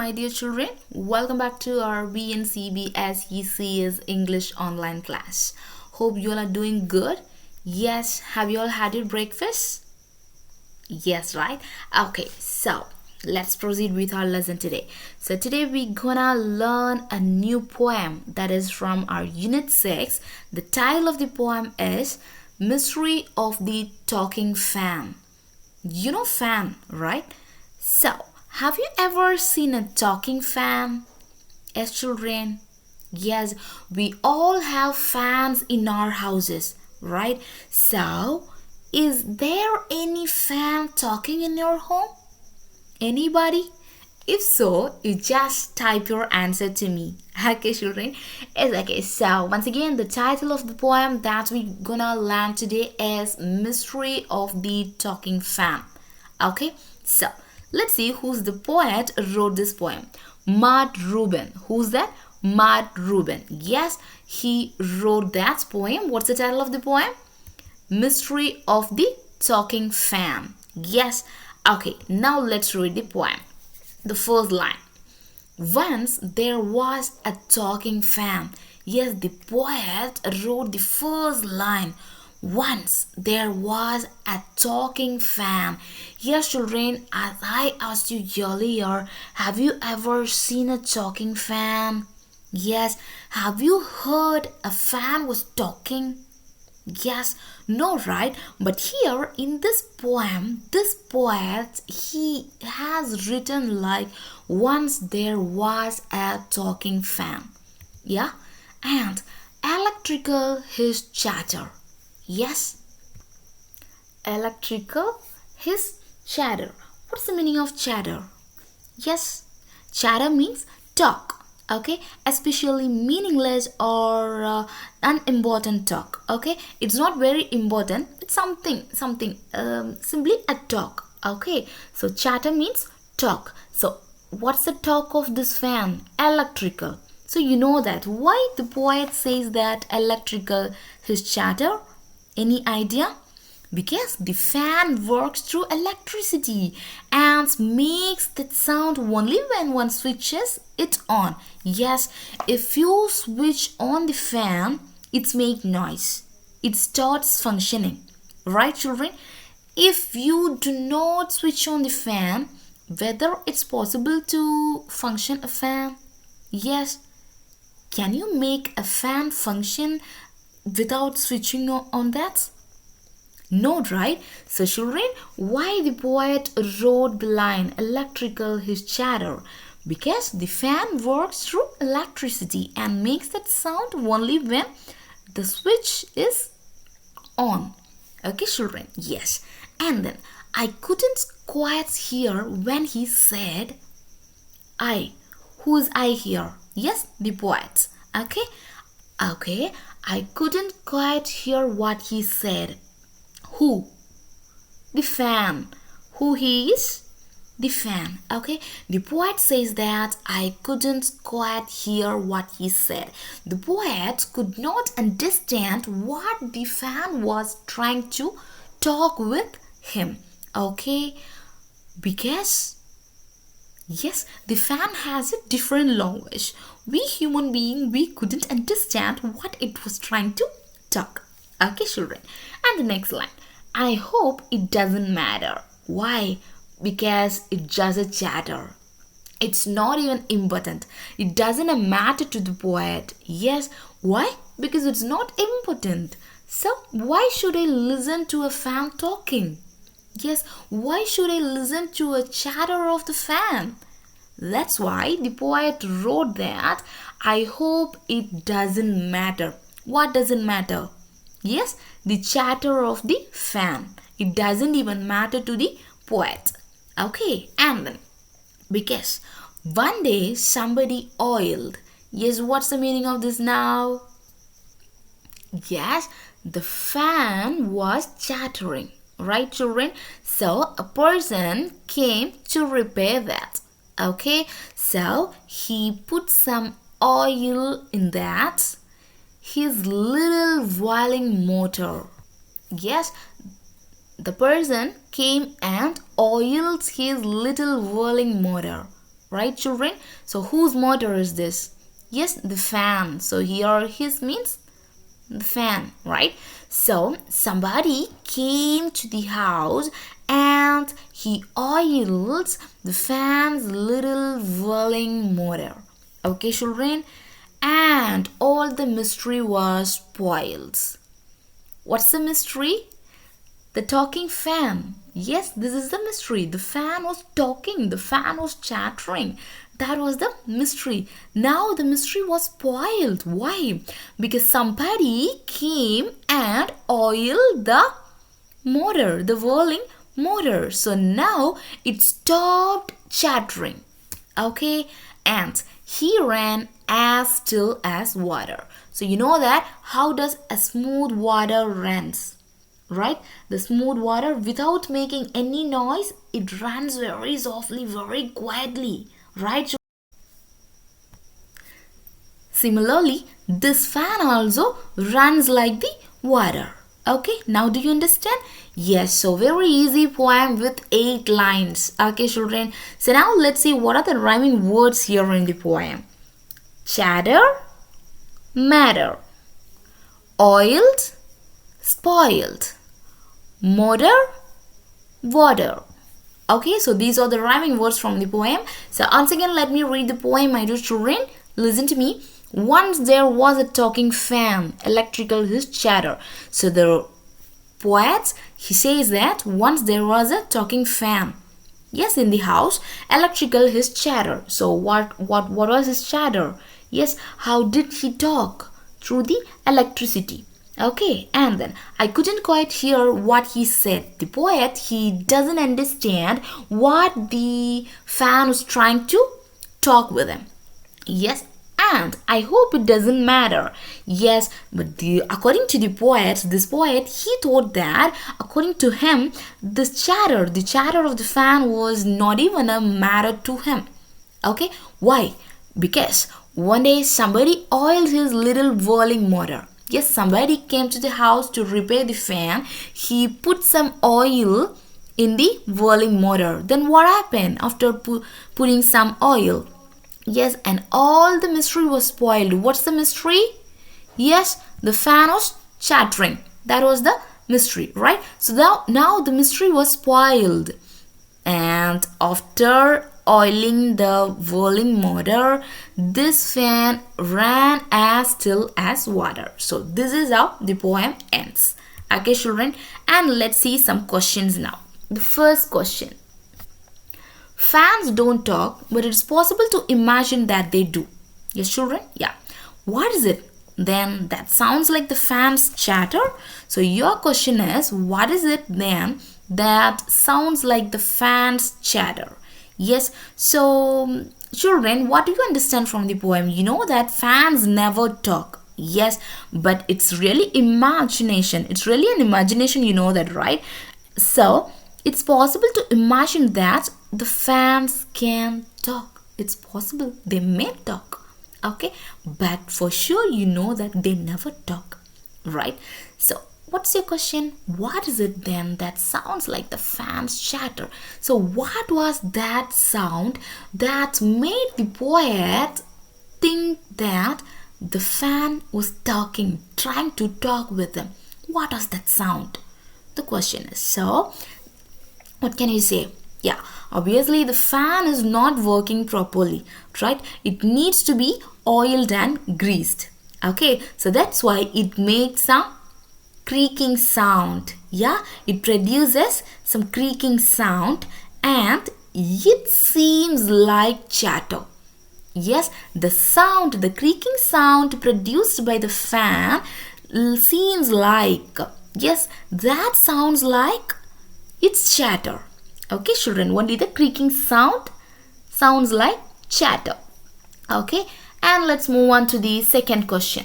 my dear children. Welcome back to our BNCB SEC's English online class. Hope you all are doing good. Yes, have you all had your breakfast? Yes, right? Okay, so let's proceed with our lesson today. So today we're gonna learn a new poem that is from our unit 6. The title of the poem is Mystery of the Talking Fan. You know fan, right? So, have you ever seen a talking fan? Yes, children. Yes, we all have fans in our houses, right? So, is there any fan talking in your home? Anybody? If so, you just type your answer to me. Okay, children? It's okay. So, once again, the title of the poem that we're gonna learn today is Mystery of the Talking Fan. Okay, so let's see who's the poet wrote this poem. Matt Rubin. Who's that? Matt Rubin. Yes, he wrote that poem. What's the title of the poem? Mystery of the Talking Fan. Yes. Okay, now let's read the poem. The first line. Once there was a talking fan. Yes, the poet wrote the first line. Once there was a talking fan. Yes, children, as I asked you earlier, have you ever seen a talking fan? Yes, have you heard a fan was talking? Yes, no, right? But here in this poem, this poet he has written like once there was a talking fan. Yeah, and electrical his chatter. Yes, electrical his chatter. What's the meaning of chatter? Yes, chatter means talk. Okay, especially meaningless or unimportant talk. Okay, it's not very important. It's something, simply a talk. Okay, so chatter means talk. So what's the talk of this fan? Electrical. So you know that why the poet says that electrical his chatter. Any idea? Because the fan works through electricity and makes that sound only when one switches it on. Yes, if you switch on the fan, it makes noise. It starts functioning. Right, children? If you do not switch on the fan, whether it's possible to function a fan? Yes. Can you make a fan function without switching on that? No, right? So, children, why the poet wrote the line electrical his chatter? Because the fan works through electricity and makes that sound only when the switch is on. Okay, children? Yes. And then I couldn't quite hear when he said, I. Who's I here? Yes, the poet. Okay? Okay, I couldn't quite hear what he said. Who? The fan. Who he is? The fan. Okay, the poet says that I couldn't quite hear what he said. The poet could not understand what the fan was trying to talk with him. Okay, because yes, the fan has a different language. We human beings, we couldn't understand what it was trying to talk. Okay, children. And the next line. I hope it doesn't matter. Why? Because it's just a chatter. It's not even important. It doesn't matter to the poet. Yes. Why? Because it's not important. So, why should I listen to a fan talking? Yes, why should I listen to a chatter of the fan? That's why the poet wrote that I hope it doesn't matter. What doesn't matter? Yes, the chatter of the fan. It doesn't even matter to the poet. Okay, and then because one day somebody oiled. Yes, what's the meaning of this now? Yes, the fan was chattering. Right, children? So a person came to repair that. Okay, so he put some oil in that his little whirling motor. Yes, the person came and oiled his little whirling motor. right children? So whose motor is this? Yes, the fan. So here his means the fan, right? So somebody came to the house and he oils the fan's little whirling motor. Okay children, and all the mystery was spoiled. What's the mystery? The talking fan. Yes, this is the mystery. The fan was talking, the fan was chattering. That was the mystery. Now the mystery was spoiled. Why? Because somebody came and oiled the motor, the whirling motor. So now it stopped chattering. Okay, and he ran as still as water. So you know that how does a smooth water runs? Right? The smooth water, without making any noise, it runs very softly, very quietly, right? Similarly, this fan also runs like the water. Okay, now do you understand? Yes, so very easy poem with 8 lines. Okay children, so now let's see what are the rhyming words here in the poem. Chatter, matter, oiled, spoiled, motor, water. Okay, so these are the rhyming words from the poem. So once again, let me read the poem, my dear children. Listen to me. Once there was a talking fan, electrical his chatter. So the poet, he says that once there was a talking fan. Yes, in the house, electrical his chatter. So what was his chatter? Yes, how did he talk? Through the electricity. Okay, and then I couldn't quite hear what he said. The poet, he doesn't understand what the fan was trying to talk with him. Yes, and I hope it doesn't matter. Yes, but according to this poet, he thought that according to him, the chatter of the fan was not even a matter to him. Okay, why? Because one day somebody oiled his little whirling motor. Yes, somebody came to the house to repair the fan. He put some oil in the whirling motor. Then what happened after putting some oil? Yes, and all the mystery was spoiled. What's the mystery? Yes, the fan was chattering. That was the mystery, right? So now the mystery was spoiled. And after oiling the whirling motor, this fan ran as still as water. So this is how the poem ends. Okay, children, and let's see some questions now. The first question. Fans don't talk, but it's possible to imagine that they do. Yes, children? Yeah. What is it then that sounds like the fans chatter? So your question is, what is it then that sounds like the fans chatter? Yes. So children, what do you understand from the poem? You know that fans never talk. Yes, but it's really imagination. It's really an imagination, you know that, right? So it's possible to imagine that the fans can talk. It's possible they may talk. Okay, but for sure you know that they never talk, right? So what's your question? What is it then that sounds like the fans chatter? So what was that sound that made the poet think that the fan was talking, trying to talk with them? What was that sound? The question is, so what can you say? Yeah, obviously the fan is not working properly, right? It needs to be oiled and greased. Okay, so that's why it makes some creaking sound. Yeah, it produces some creaking sound and it seems like chatter. Yes, the creaking sound produced by the fan seems like, yes, that sounds like it's chatter. Okay, children, only the creaking sound sounds like chatter. Okay, and let's move on to the second question.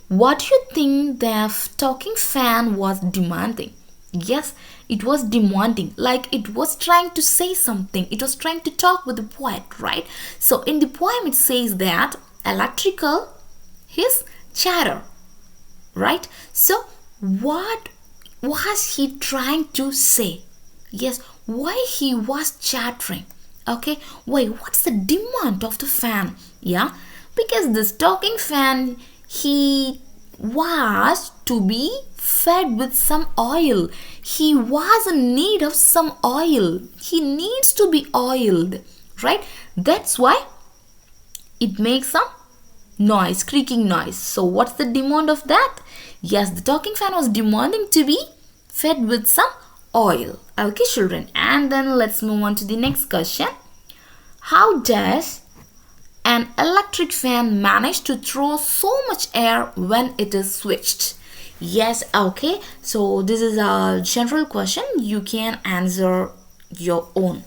What do you think the talking fan was demanding? Yes, it was demanding, like it was trying to say something. It was trying to talk with the poet, right? So in the poem it says that electrical is chatter, right? So what was he trying to say? Yes, why he was chattering? Okay, wait, what's the demand of the fan? Yeah, because this talking fan, he was to be fed with some oil. He was in need of some oil. He needs to be oiled, right? That's why it makes some noise, creaking noise. So what's the demand of that? Yes, the talking fan was demanding to be fed with some oil. Okay, children. And then let's move on to the next question. How does an electric fan manage to throw so much air when it is switched? Yes, okay. So this is a general question. You can answer your own.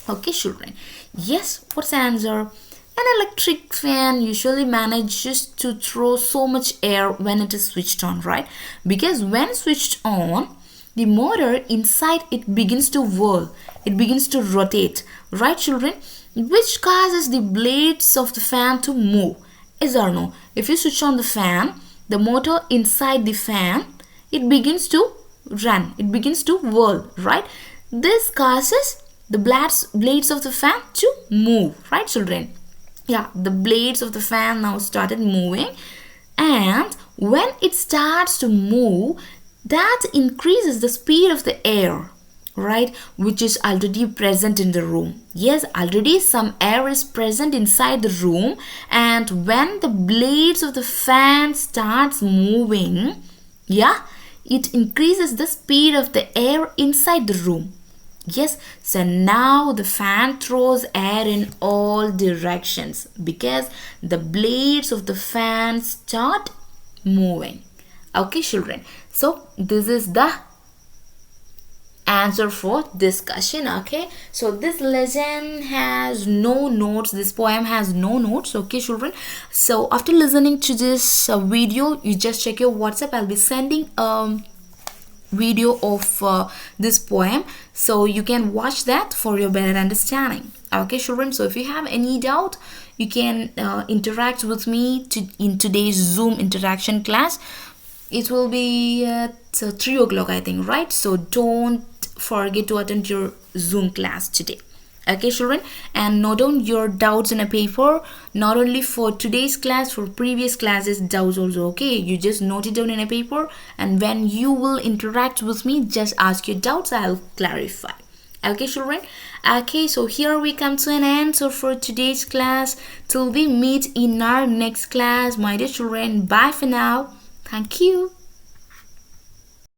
Okay, children. Yes, what's the answer? An electric fan usually manages to throw so much air when it is switched on, right? Because when switched on, the motor inside it begins to whirl, it begins to rotate, right, children? Which causes the blades of the fan to move. Yes or no? If you switch on the fan, the motor inside the fan, it begins to run, it begins to whirl, right? This causes the blades of the fan to move, right, children? Yeah, the blades of the fan now started moving, and when it starts to move, that increases the speed of the air, right, which is already present in the room. Yes, already some air is present inside the room, and when the blades of the fan starts moving, yeah, it increases the speed of the air inside the room. Yes, so now the fan throws air in all directions because the blades of the fan start moving. Okay, children. So this is the answer for this question. Okay, so this lesson has no notes, this poem has no notes. Okay, children, so after listening to this video, you just check your WhatsApp. I'll be sending video of this poem, so you can watch that for your better understanding. Okay, children, so if you have any doubt, you can interact with me in today's Zoom interaction class. It will be at 3 o'clock, I think, right? So don't forget to attend your Zoom class today. Okay, children, and note down your doubts in a paper, not only for today's class, for previous classes doubts also. Okay, you just note it down in a paper, and when you will interact with me, just ask your doubts, I'll clarify. Okay, children. Okay, so here we come to an end. So for today's class, till we meet in our next class, my dear children, bye for now. Thank you.